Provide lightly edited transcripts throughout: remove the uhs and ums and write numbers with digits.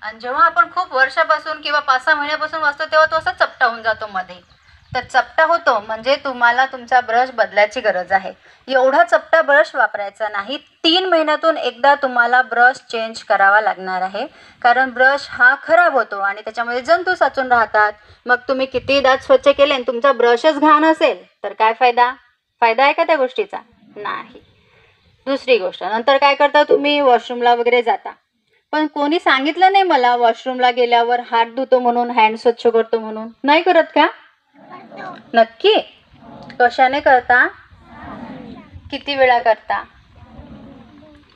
आणि जेव्हा आपण खूप वर्षापासून किंवा 5-6 महिन्यापासून वाचतो तेव्हा तो असा चपटा होऊन जातो मध्ये. तर चपटा होतो म्हणजे तुम्हाला तुमचा ब्रश बदलायची गरज आहे. एवढा चपटा ब्रश वापरायचा नाही. 3 महिन्यातून एकदा तुम्हाला ब्रश चेंज करावा लागणार आहे. कारण ब्रश हा खराब होतो आणि त्याच्यामध्ये जंतू साचून राहतात. मग तुम्ही किती दात स्वच्छ केले आणि तुमचा ब्रशच घाण असेल तर काय फायदा? फायदा आहे का त्या गोष्टीचा? नाही. दुसरी गोष्ट, नंतर काय करता तुम्ही? वॉशरूमला वगैरे जाता. पण कोणी सांगितलं नाही मला वॉशरूमला गेल्यावर हात धुतो म्हणून, हँड स्वच्छ करतो म्हणून. नाही करत का? नक्की? कशाने करता? किती वेळा करता?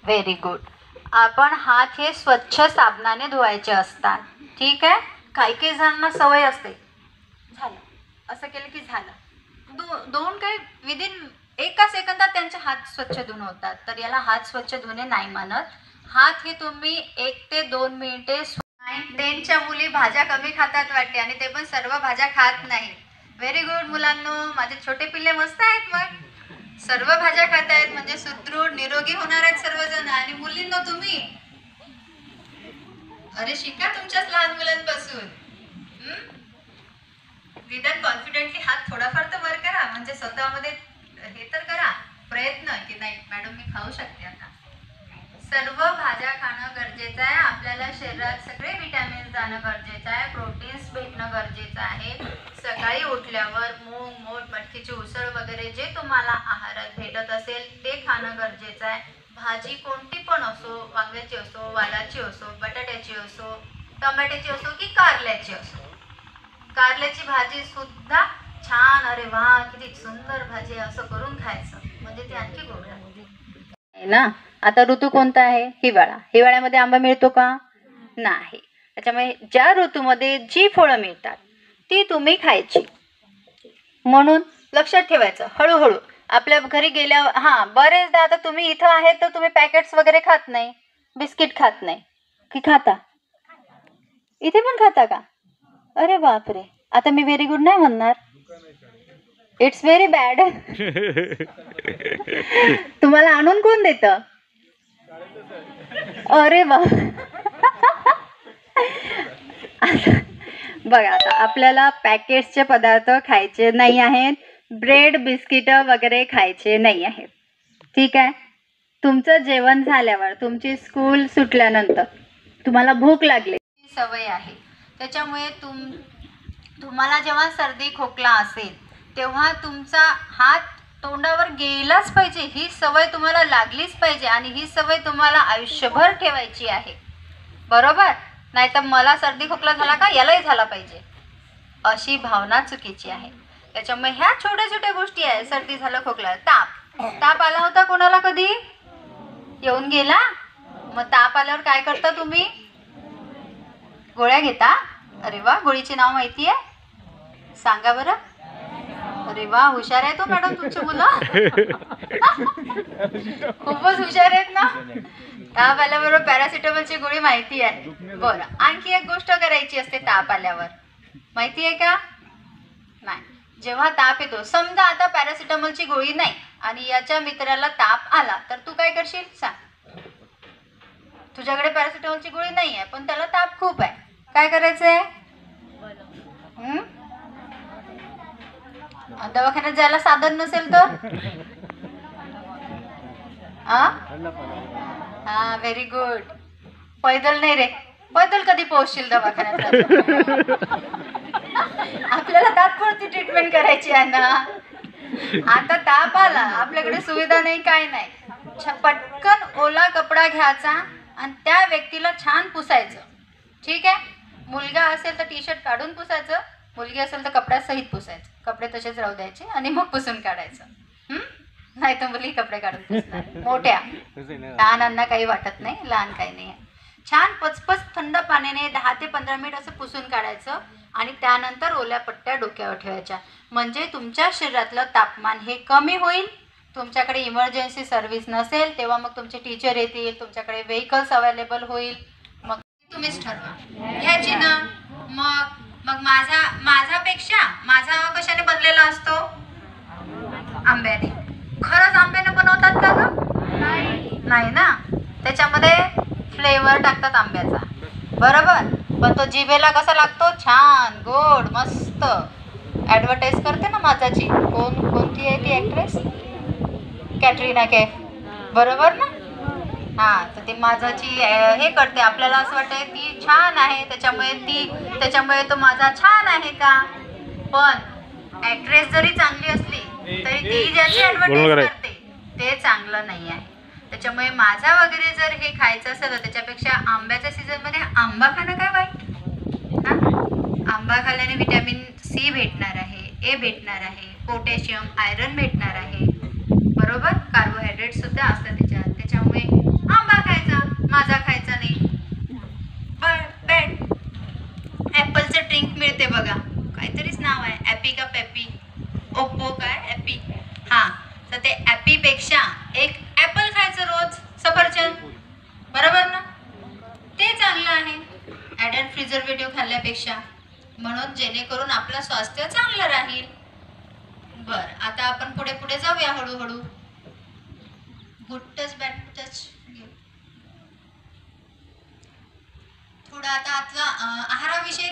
Very good. आपण हात हे स्वच्छ साबणाने धुवायचे असतात. ठीक आहे? काही जणांना सवय असते, झालं असं केलं की झालं, दोन काही विदिन एका सेकंदात त्यांचे हात स्वच्छ धुवून होतात. तर याला हात स्वच्छ धुणे नाही मानत. हात हे तुम्ही 1 ते 2 मिनिटे. 9-10च्या मुली भाज्या कमी खातात वाटते आणि ते पण सर्व भाज्या खात नाही. व्हेरी गुड मुलांनो, माझे छोटे पिल्ले मस्त आहेत. मग सर्व भाज्या खात आहेत म्हणजे सुदृढ निरोगी होणार आहेत सर्वजण. आणि मुलींनो तुम्ही अरे शिका तुमच्याच लहान मुलांपासून. विदाउट कॉन्फिडेंटली हात थोडाफार तर वर करा, म्हणजे स्वतःमध्ये हे तर करा प्रयत्न की नाही मॅडम मी खाऊ शकते. आता सर्व भाज्या खाणं गरजेचं आहे. आपल्याला शरीरात सगळे विटॅमिन्स जाणं गरजेचं आहे. प्रोटीन्स भेटणं गरजेचं आहे. सकाळी उठल्यावर मूग, मोठ, मटकीची उसळ वगैरे जे तुम्हाला आहारात भेटत असेल ते खाणं गरजेचं आहे. भाजी कोणती पण असो, वांग्याची असो, वालाची असो, बटाट्याची असो, टमाट्याची असो की कारल्याची असो. कारल्याची भाजी सुद्धा छान, अरे वा किती सुंदर भाजी असं करून खायचं म्हणजे ते आणखी गोड आहे ना. आता ऋतू कोणता आहे? हिवाळा. हिवाळ्यामध्ये आंबा मिळतो का? नाही. त्याच्यामुळे ज्या ऋतूमध्ये जी फळं मिळतात ती तुम्ही खायची. म्हणून लक्षात ठेवायचं. हळूहळू आपल्या घरी गेल्यावर बरेचदा आता तुम्ही इथं आहेत तर तुम्ही पॅकेट्स वगैरे खात नाही, बिस्किट खात नाही की खाता? इथे पण खाता का? अरे बापरे. आता मी व्हेरी गुड नाही म्हणणार, इट्स व्हेरी बॅड. तुम्हाला आणून कोण देतं? अरे वा. बघा आता आपल्याला पॅकेट्सचे पदार्थ खायचे नाही आहेत, ब्रेड बिस्किट वगैरे खायचे नाही आहेत. ठीक आहे? तुमचं जेवण झाल्यावर, तुमची स्कूल सुटल्यानंतर तुम्हाला भूक लागली सवय आहे. त्याच्यामुळे तुम्हाला जेव्हा सर्दी खोकला असेल तेव्हा तुमचा हात तोंडावर गेलाच पाहिजे. ही सवय तुम्हाला लागलीच पाहिजे आणि ही सवय तुम्हाला आयुष्यभर ठेवायची आहे. बरोबर? नाही तर मला सर्दी खोकला झाला का यालाही झाला पाहिजे अशी भावना चुकीची आहे. त्याच्यामुळे ह्या छोट्या छोट्या गोष्टी आहे. सर्दी झालं, खोकला, ताप आला होता कोणाला कधी? येऊन गेला? मग ताप आल्यावर काय करता तुम्ही? गोळ्या घेता? अरे वा, गोळीचे नाव माहिती आहे? सांगा बरं. अरे वा, हुशार आहे तो मॅडम तुमची मुलं. खूपच हुशार आहेत ना. ताप आल्याबरोबर पॅरासिटामॉलची गोळी माहिती आहे. बरं, आणखी एक गोष्ट करायची असते ताप आल्यावर, माहिती आहे का? नाही. जेव्हा ताप येतो, समजा आता पॅरासिटामॉलची गोळी नाही आणि याच्या मित्राला ताप आला तर तू काय करशील सांग? तुझ्याकडे पॅरासिटामॉलची गोळी नाही आहे पण त्याला ताप खूप आहे, काय करायचंय? दवाखान्यात जायला साधन नसेल तर व्हेरी गुड. पैदल नाही रे, पैदल कधी पोहोचशील दवाखान्यात? आपल्याला तात्पुरती ट्रीटमेंट करायची आहे ना. आता ताप आला, आपल्याकडे सुविधा नाही, काय नाही, पटकन ओला कपडा घ्यायचा आणि त्या व्यक्तीला छान पुसायचं. ठीक आहे? मुलगा असेल तर टी शर्ट काढून पुसायचं, मुलगी असेल तर कपड्यासहित पुसायचं. कपडे तसेच राहू द्यायचे आणि मग पुसून काढायचं. नाही तर मुली कपडे काढून पुसणार. मोठ्या लहानांना काही वाटत नाही, लहान काही नाही आहे. छान पचपच थंड पाण्याने 10 ते 15 मिनिट असं पुसून काढायचं आणि त्यानंतर ओल्या पट्ट्या डोक्यावर ठेवायच्या. म्हणजे तुमच्या शरीरातलं तापमान हे कमी होईल. तुमच्याकडे इमर्जन्सी सर्व्हिस नसेल तेव्हा मग तुमचे टीचर येतील, तुमच्याकडे व्हेकल्स अवेलेबल होईल. मग तुम्हीच ठरवा घ्यायची ना. मग माझापेक्षा माझा कशाने बनलेला असतो? आंब्याने. खरंच आंब्याने बनवतात का ग? नाही ना. त्याच्यामध्ये फ्लेवर टाकतात आंब्याचा. बरोबर. पण तो जिभेला कसा लागतो, छान गोड मस्त. ॲडव्हर्टाईज करते ना माझाची, कोणती आहे ती ॲक्ट्रेस, कॅटरीना कैफ, बरोबर ना. हां, तर ती माझाची हे करते, आपल्याला असं वाटतं ती छान आहे त्याच्यामुळे तो माझा छान आहे का. पण ॲक्ट्रेस जरी चांगली असली तरी ती ज्याची ॲडव्हर्टाईज करते ते चांगलं नाही आहे. त्याच्यामुळे माझा वगैरे जर हे खायचं असेल तर त्याच्यापेक्षा आंब्याच्या सीझनमध्ये आंबा खाणं काय वाईट. हां, आंबा खाल्ल्याने व्हिटॅमिन सी भेटणार आहे, ए भेटणार आहे, पोटॅशियम, आयरन भेटणार आहे, बरोबर. कार्बोहायड्रेट सुद्धा असतात त्याच्यामुळे आंबा खायचा, माझा खायचा नाही. बॅड. ॲपलचं ड्रिंक मिळते बघा, काहीतरीच नाव आहे, ॲपी का पेपी, ओप्पो काय ॲपी. हां, तर ते ॲपीपेक्षा एक ॲपल खायचं रोज, सफरचंद, बरोबर ना. ते चांगलं आहे ॲडेड प्रिझर्वेटिव्ह खाल्ल्यापेक्षा, म्हणून जेणेकरून आपलं स्वास्थ्य चांगलं राहील. बरं, आता आपण पुढे पुढे जाऊया हळूहळू. गुड टच बॅड टच घेऊ थोडं. आता आहाराविषयी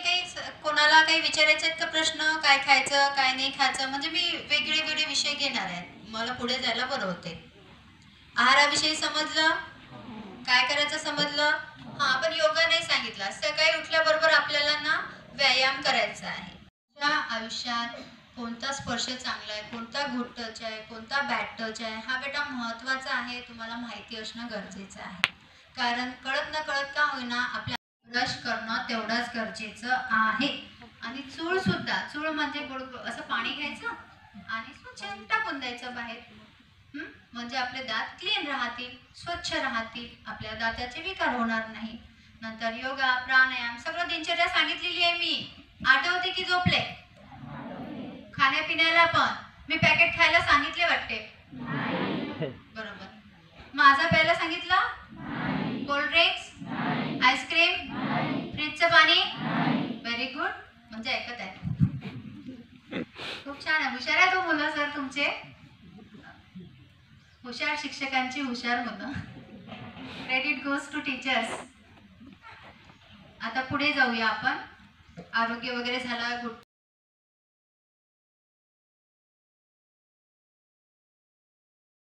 कोणाला काही विचारायचे आहेत का प्रश्न, काय खायचं काय नाही खायचं, म्हणजे मी वेगळे वेगळे विषय घेणार आहे, मला पुढे जायला बरं होते. आहाराविषयी समजलं, काय करायचं समजलं. हां, आपण योगा नाही सांगितला, सकाळी उठल्याबरोबर आपल्याला ना व्यायाम करायचा आहे. आयुष्यात कोणता स्पर्श चांगला आहे, कोणता गुड टच आहे, कोणता बॅड टच आहे, हा बेटा महत्त्वाचा आहे, तुम्हाला माहिती असणं गरजेचं आहे. कारण कळत न कळत का होईना आपल्या ब्रश करणं तेवढंच गरजेचं आहे. आणि चूळ सुद्धा, चूळ म्हणजे असं पाणी घ्यायचं आणि स्वच्छ टाकून द्यायचं बाहेर, म्हणजे आपले दात क्लीन राहतील, स्वच्छ राहतील, आपल्या दाताचे विकार होणार नाही. नंतर योगा, प्राणायाम, सगळं दिनचर्या सांगितलेली आहे मी. आठवते की झोपले. खाण्यापिण्याला पण मी पॅकेट खायला सांगितले वाटते, बरोबर. माझा प्यायला सांगितलं, कोल्ड ड्रिंक्स, आईस्क्रीम, फ्रीजचं पाणी, व्हेरी गुड, म्हणजे ऐकत आहे. खूप छान आहे, हुशार आहे तो मुलं सर तुमचे, हुशार शिक्षकांची हुशार मुलं. Credit goes to teachers. आता पुढे जाऊया आपण. आरोग्य वगैरे झाला, गुड